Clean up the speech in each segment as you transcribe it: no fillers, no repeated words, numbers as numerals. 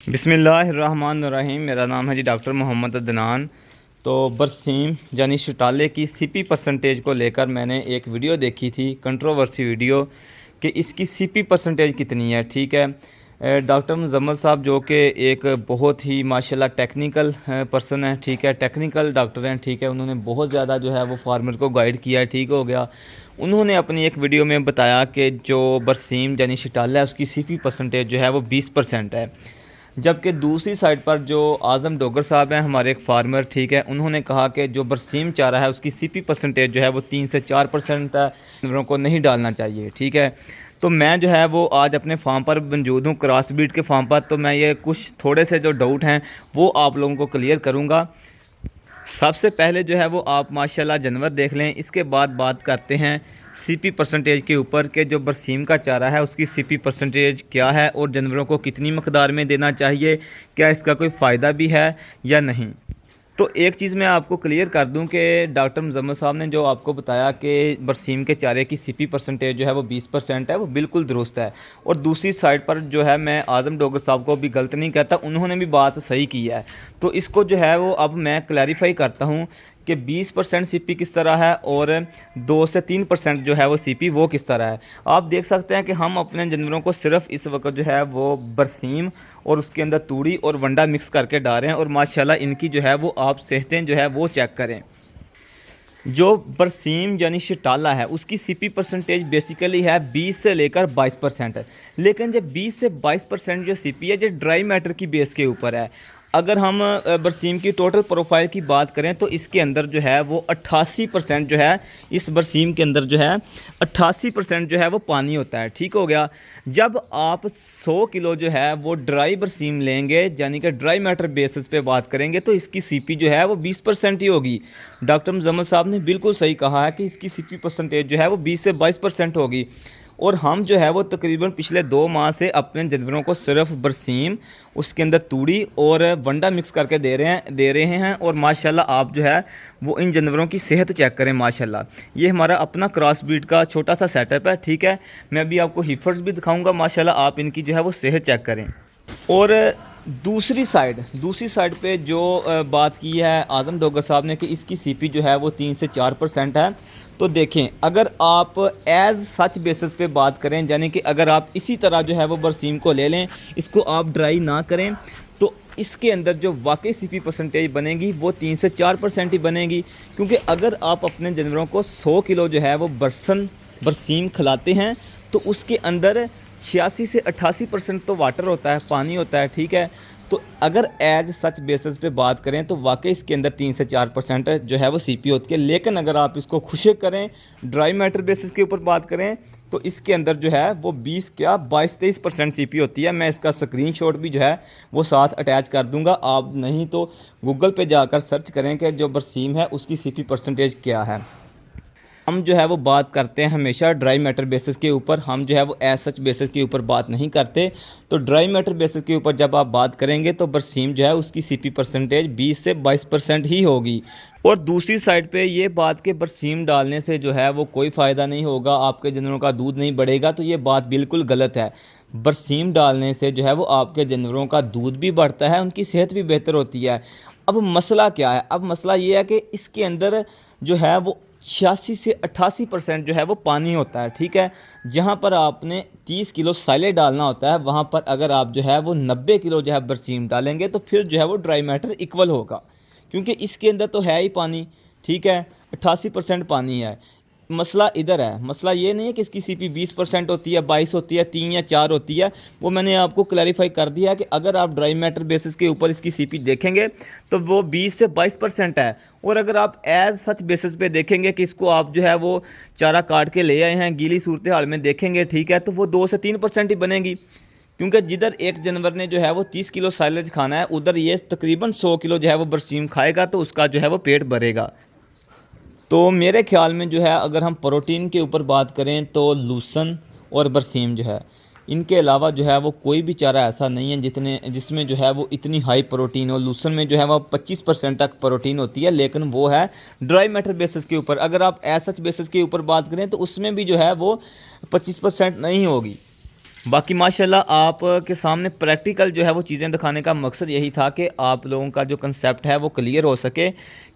बिस्मिल्लाहिर्रहमानिर्रहीम। मेरा नाम है जी डॉक्टर मोहम्मद अदनान। तो बरसीम यानी शटाले की सीपी परसेंटेज को लेकर मैंने एक वीडियो देखी थी, कंट्रोवर्सी वीडियो, कि इसकी सीपी परसेंटेज कितनी है। ठीक है, डॉक्टर मुजम्मल साहब जो कि एक बहुत ही माशाल्लाह टेक्निकल पर्सन है, ठीक है, टेक्निकल डॉक्टर हैं, ठीक है, उन्होंने बहुत ज़्यादा जो है वो फार्मर को गाइड किया है, ठीक हो गया। उन्होंने अपनी एक वीडियो में बताया कि जो बरसीम यानी शटाला है उसकी सीपी परसेंटेज जो है वो 20% है। जबकि दूसरी साइड पर जो आज़म डोगर साहब हैं, हमारे एक फार्मर, ठीक है, उन्होंने कहा कि जो बरसीम चारा है उसकी सीपी परसेंटेज जो है वो 3 से 4% है, जानवरों को नहीं डालना चाहिए। ठीक है, तो मैं जो है वो आज अपने फार्म पर मौजूद हूँ, क्रॉस ब्रीड के फार्म पर। तो मैं ये कुछ थोड़े से जो डाउट हैं वो आप लोगों को क्लियर करूँगा। सबसे पहले जो है वो आप माशाल्लाह जानवर देख लें, इसके बाद बात करते हैं सीपी परसेंटेज के ऊपर कि जो बरसीम का चारा है उसकी सीपी परसेंटेज क्या है और जानवरों को कितनी मकदार में देना चाहिए, क्या इसका कोई फ़ायदा भी है या नहीं। तो एक चीज़ मैं आपको क्लियर कर दूं कि डॉक्टर मुजम्मल साहब ने जो आपको बताया कि बरसीम के चारे की सीपी परसेंटेज जो है वो 20% है, वो बिल्कुल दुरुस्त है। और दूसरी साइड पर जो है मैं आज़म डोगर साहब को भी गलत नहीं कहता, उन्होंने भी बात सही की है। तो इसको जो है वो अब मैं क्लैरिफाई करता हूँ कि 20% सीपी किस तरह है और 2 से 3% जो है वो सीपी वो किस तरह है। आप देख सकते हैं कि हम अपने जानवरों को सिर्फ इस वक्त जो है वो बरसीम और उसके अंदर तूड़ी और वंडा मिक्स करके डाल रहे हैं, और माशाल्लाह इनकी जो है वो आप सेहतें जो है वो चेक करें। जो बरसीम यानी शटाला है उसकी सीपी परसेंटेज बेसिकली है 20 से लेकर 22% है। लेकिन जब 20 से 22% जो सीपी है जो ड्राई मैटर की बेस के ऊपर है। अगर हम बरसीम की टोटल प्रोफाइल की बात करें तो इसके अंदर जो है वो 88% जो है, इस बरसीम के अंदर जो है 88% जो है वो पानी होता है। ठीक हो गया। जब आप 100 किलो जो है वो ड्राई बरसीम लेंगे यानी कि ड्राई मैटर बेसिस पे बात करेंगे तो इसकी सीपी जो है वो 20% ही होगी। डॉक्टर मुजम्मल साहब ने बिल्कुल सही कहा है कि इसकी सीपी परसेंटेज जो है वो 20 से 22% होगी। और हम जो है वो तकरीबन पिछले 2 माह से अपने जानवरों को सिर्फ बरसीम, उसके अंदर तूड़ी और वंडा मिक्स करके दे रहे हैं। और माशाल्लाह आप जो है वो इन जानवरों की सेहत चेक करें। माशाल्लाह ये हमारा अपना क्रॉस ब्रीड का छोटा सा सेटअप है। ठीक है, मैं अभी आपको हीफर्स भी दिखाऊंगा। माशाल्लाह आप इनकी जो है वो सेहत चेक करें। और दूसरी साइड पे जो बात की है आज़म डोगर साहब ने कि इसकी सीपी जो है वो 3 से 4% है। तो देखें, अगर आप एज सच बेसिस पे बात करें, यानी कि अगर आप इसी तरह जो है वो बरसीम को ले लें, इसको आप ड्राई ना करें, तो इसके अंदर जो वाकई सीपी परसेंटेज बनेगी वो 3 से 4% ही बनेगी। क्योंकि अगर आप अपने जानवरों को 100 किलो जो है वो बरसीम खिलाते हैं तो उसके अंदर 86 से 88% तो वाटर होता है, पानी होता है। ठीक है, तो अगर एज सच बेसिस पे बात करें तो वाकई इसके अंदर 3 से 4% जो है वो सीपी होती है। लेकिन अगर आप इसको खुशक करें, ड्राई मैटर बेसिस के ऊपर बात करें, तो इसके अंदर जो है वो 22-23% सीपी होती है। मैं इसका स्क्रीनशॉट भी जो है वो साथ अटैच कर दूंगा। आप नहीं तो गूगल पे जाकर सर्च करें कि जो बरसीम है उसकी सीपी परसेंटेज क्या है। हम जो है वो बात करते हैं हमेशा ड्राई मैटर बेसिस के ऊपर, हम जो है वो एज सच बेसिस के ऊपर बात नहीं करते। तो ड्राई मैटर बेसिस के ऊपर जब आप बात करेंगे तो बरसीम जो है उसकी सीपी परसेंटेज 20 से 22% ही होगी। और दूसरी साइड पे ये बात कि बरसीम डालने से जो है वो कोई फ़ायदा नहीं होगा, आपके जानवरों का दूध नहीं बढ़ेगा, तो ये बात बिल्कुल गलत है। बरसीम डालने से जो है वो आपके जानवरों का दूध भी बढ़ता है, उनकी सेहत भी बेहतर होती है। अब मसला क्या है? अब मसला ये है कि इसके अंदर जो है वो 86 से 88% जो है वो पानी होता है। ठीक है, जहाँ पर आपने 30 किलो साइलेज डालना होता है, वहाँ पर अगर आप जो है वो 90 किलो जो है बरसीम डालेंगे तो फिर जो है वो ड्राई मैटर इक्वल होगा, क्योंकि इसके अंदर तो है ही पानी। ठीक है, 88% पानी है। मसला इधर है, मसला ये नहीं है कि इसकी सीपी 20% होती है, 22 होती है, 3 या 4 होती है। वो मैंने आपको क्लैरिफाई कर दिया है कि अगर आप ड्राई मैटर बेसिस के ऊपर इसकी सीपी देखेंगे तो वो 20 से 22% है। और अगर आप एज सच बेसिस पे देखेंगे कि इसको आप जो है वो चारा काट के ले आए हैं, गीली सूरत हाल में देखेंगे, ठीक है, तो वो 2 से 3% ही बनेगी। क्योंकि जिधर एक जानवर ने जो है वो 30 किलो साइलेज खाना है, उधर ये तकरीबन 100 किलो जो है वो बरसीम खाएगा, तो उसका जो है वो पेट भरेगा। तो मेरे ख्याल में जो है अगर हम प्रोटीन के ऊपर बात करें तो लूसन और बरसीम जो है, इनके अलावा जो है वो कोई भी चारा ऐसा नहीं है जिसमें जो है वो इतनी हाई प्रोटीन हो। लूसन में जो है वो 25% तक प्रोटीन होती है, लेकिन वो है ड्राई मैटर बेसिस के ऊपर। अगर आप एज सच बेसिस के ऊपर बात करें तो उसमें भी जो है वो 25% नहीं होगी। बाकी माशाल्लाह आप के सामने प्रैक्टिकल जो है वो चीज़ें दिखाने का मकसद यही था कि आप लोगों का जो कंसेप्ट है वो क्लियर हो सके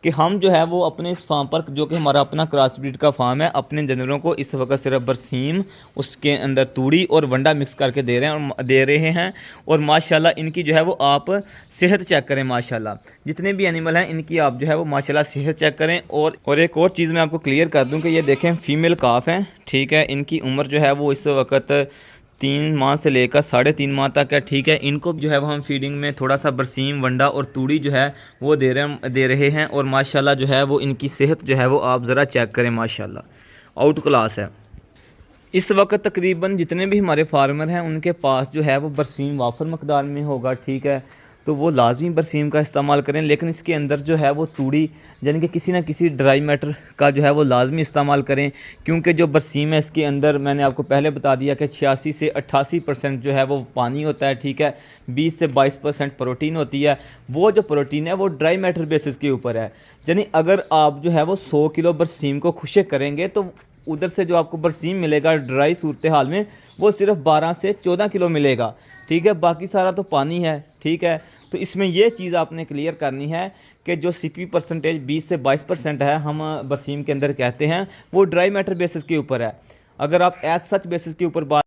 कि हम जो है वो अपने इस फार्म पर, जो कि हमारा अपना क्रॉस ब्रीड का फार्म है, अपने जानवरों को इस वक्त सिर्फ बरसीम, उसके अंदर तूड़ी और वंडा मिक्स करके दे रहे हैं। और माशाल्लाह इनकी जो है वो आप सेहत चेक करें। माशाल्लाह जितने भी एनिमल हैं इनकी आप जो है वो माशाल्लाह सेहत चेक करें। और एक और चीज़ मैं आपको क्लियर कर दूं कि ये देखें फीमेल काफ हैं, ठीक है। इनकी उम्र जो है वो इस वक्त 3 माह से लेकर 3.5 माह तक है, ठीक है। इनको जो है वो हम फीडिंग में थोड़ा सा बरसीम, वंडा और तूड़ी जो है वो दे रहे हैं। और माशाल्लाह जो है वो इनकी सेहत जो है वो आप ज़रा चेक करें, माशाल्लाह आउट क्लास है। इस वक्त तकरीबन जितने भी हमारे फार्मर हैं उनके पास जो है वो बरसीम वाफर मकदार में होगा, ठीक है। तो वो लाजमी बरसीम का इस्तेमाल करें, लेकिन इसके अंदर जो है वो तूड़ी यानी कि किसी ना किसी ड्राई मैटर का जो है वो लाजमी इस्तेमाल करें। क्योंकि जो बरसीम है इसके अंदर मैंने आपको पहले बता दिया कि 86 से 88% जो है वो पानी होता है, ठीक है। 20 से 22% प्रोटीन होती है। वो जो प्रोटीन है वो ड्राई मैटर बेसिस के ऊपर है। यानी अगर आप जो है वो 100 किलो बरसीम को खुशक करेंगे तो उधर से जो आपको बरसीम मिलेगा ड्राई सूरत हाल में वो सिर्फ 12 से 14 किलो मिलेगा, ठीक है। बाकी सारा तो पानी है, ठीक है। तो इसमें यह चीज़ आपने क्लियर करनी है कि जो सीपी परसेंटेज 20 से 22% है हम बरसीम के अंदर कहते हैं वो ड्राई मैटर बेसिस के ऊपर है। अगर आप एज सच बेसिस के ऊपर बात